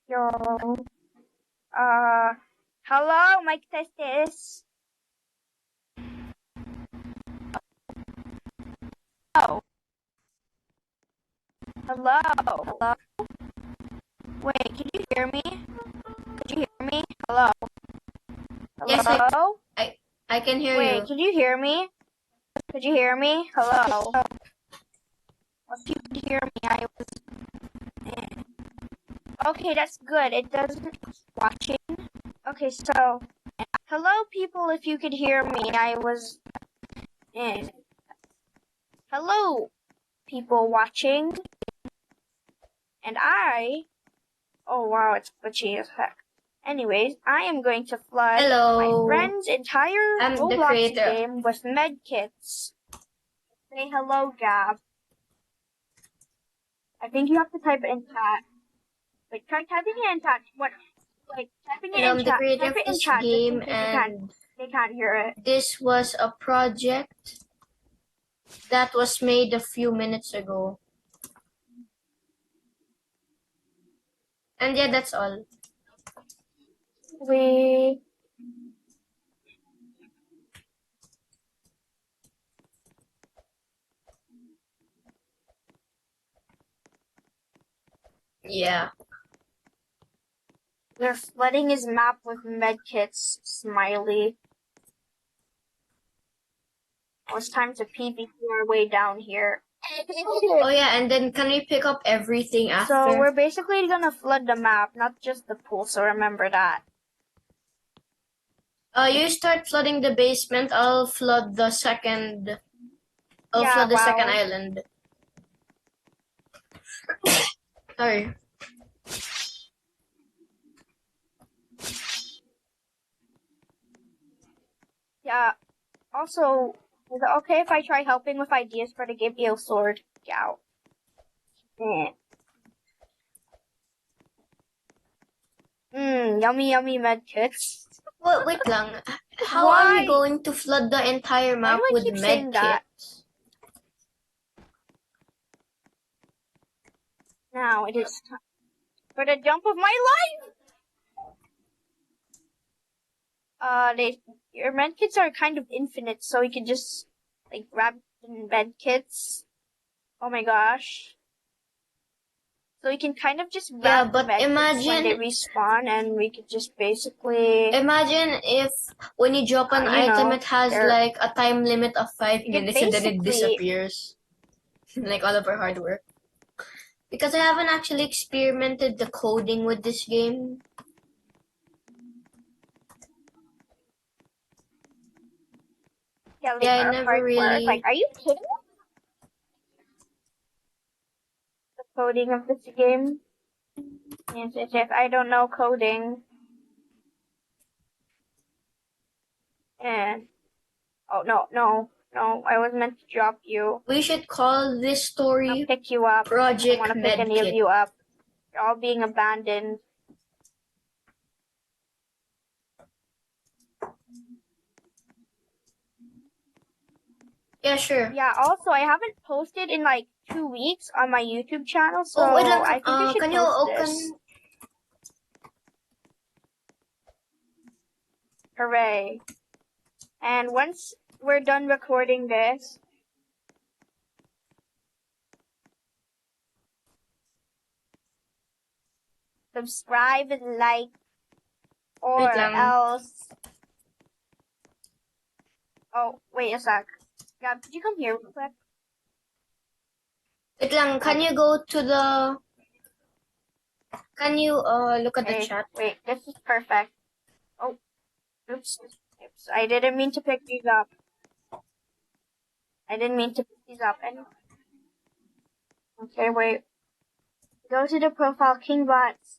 Yo. Hello, mic test this. Oh. Hello. Hello. Wait, can you hear me? Could you hear me? Hello. Yes, Hello? I can hear you. Wait, can you hear me? Could you hear me? Hello. If you could hear me, I was... Okay, that's good. It doesn't watching. Okay, so... Hello, people, if you could hear me, I was... Hello, people watching. And I... Oh, wow, it's glitchy as heck. Anyways, I am going to flood Hello. my friend's entire I'm the Roblox creator. game with medkits. Say hello, Gab. I think you have to type it in chat. Like, try typing it in chat. What? Like, typing it in I'm the chat. creator Type of it in this chat just in game, case they can't hear it. this was a project that was made a few minutes ago. And yeah, that's all. Yeah. They're flooding his map with medkits, smiley. Oh, it's time to PvP our way down here. Oh yeah, and then can we pick up everything after? So we're basically gonna flood the map, not just the pool, so remember that. You start flooding the basement, I'll flood the second... second island. Sorry. Yeah. Also, is it okay if I try helping with ideas for the game? Eel sword. Yow. Yummy yummy medkits. Wait lang. How are we going to flood the entire map with medkits? Now it is time for the jump of my life! Your medkits are kind of infinite, so you can just, like, grab medkits. Oh my gosh. So we can kind of just grab the medkits when they respawn, and we could just basically... Imagine if when you drop an item, it has like a time limit of 5 minutes and then it disappears. Like all of our hard work. Because I haven't actually experimented the coding with this game. Yeah, I never really... Like, are you kidding me? The coding of this game? Yes, I don't know coding. And... Oh, no, I was meant to drop you. We should call this story I'll pick you up. Project I don't want to pick any of you up. You're all being abandoned. Yeah, sure. Yeah, also, I haven't posted in like 2 weeks on my YouTube channel, so I think I should post this. Hooray. And once we're done recording this, subscribe and like, or else... Oh, wait a sec. Gab, could you come here real quick? Wait lang, can you go to the... Can you look at the chat? Wait, this is perfect. Oh, oops. I didn't mean to pick these up. Okay, wait. Go to the profile, KingBots.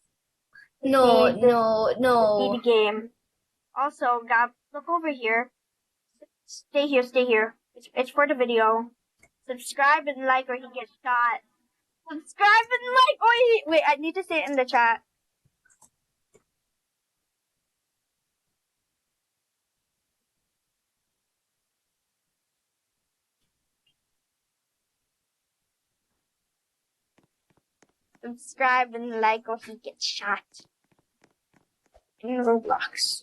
No. See the game. Also, Gab, look over here. Stay here. It's for the video. Subscribe and like or he gets shot. Subscribe and like or he... Wait, I need to say it in the chat. subscribe and like or he gets shot in Roblox.